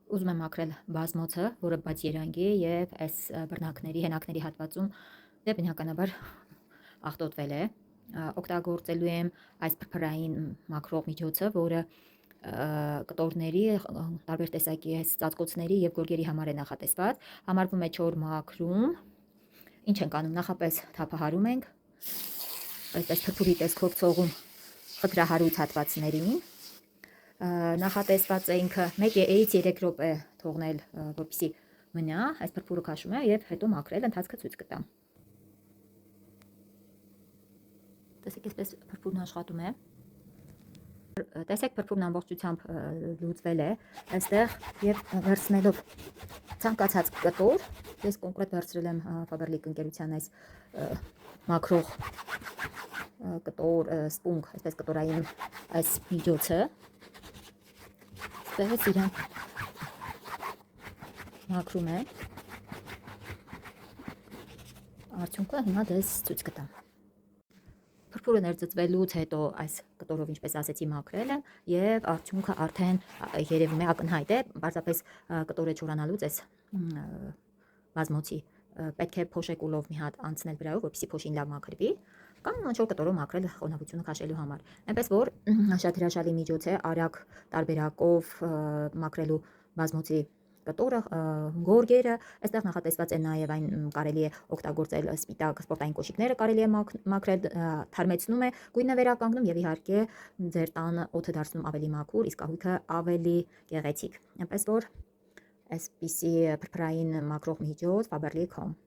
Ուզում եմ մաքրել բազմոցը, որը բաց երանգի եւ այս բռնակների, հենակների հատվածում դե բնականաբար աղտոտվել է։ Օգտագործելու եմ այս փրփրային մաքրող միջոցը, որը կտորների, տարբեր տեսակի այս ծածկոցների եւ գորգերի համար է նախատեսված։ Համարվում է չոր մաքրում։ Ինչ ենք անում, նախապես թափահարում ենք, այսպես փրփուրի տեսքով ցողում խտրահարույց հատվածներին։ Նախատեսված է ինքը 1-ից 3 րոպե թողնել, որպեսզի մնա, այս փրփուրը քաշում է եւ հետո մաքրել, ընթացքը ցույց կտամ։ Տեսեք, այսպես փրփուրն աշխատում է։ Տեսեք, փրփուրն ամբողջությամբ լուծվել է այստեղ եւ վերցնելով ցանկացած կտոր, ես կոնկրետ վերցրել եմ Faberlic ընկերության այս մաքրող կտոր, սպունգ, այսպես կտորային այս միջոցը, ստեղից իրան մաքրում է, արդյունքը հիմա դες ցույց կտամ։ Փրփուրը ներծծվելուց հետո այս կտորով, ինչպես ասեցի, մաքրել եմ եւ արդյունքը արդեն երևում է, ակնհայտ է, պարզապես կտորը չորանալուց այս բազմոցի պետք է փոշեկուլով մի հատ անցնել վրայով, որպեսզի փոշին լավ մաքրվի, կամ ինչ որ կտորով մաքրել խոնավությունը քաշելու համար։ Այնպես որ շատ հրաշալի միջոց է արագ տարբերակով մաքրելու բազմոցի կտորը, գորգերը, այստեղ նախատեսված է նաև այն կարելի է օգտագործել սպիտակ սպորտային կոշիկները կարելի է մաքրել, թարմեցնում է, գույնը վերականգնում եւ իհարկե ձեր տանը օդը դարձնում ավելի մաքուր, իսկ կահույքը ավելի գեղեցիկ։ Այնպես որ այսպիսի փրփրային մաքրող միջոց Faberlic Home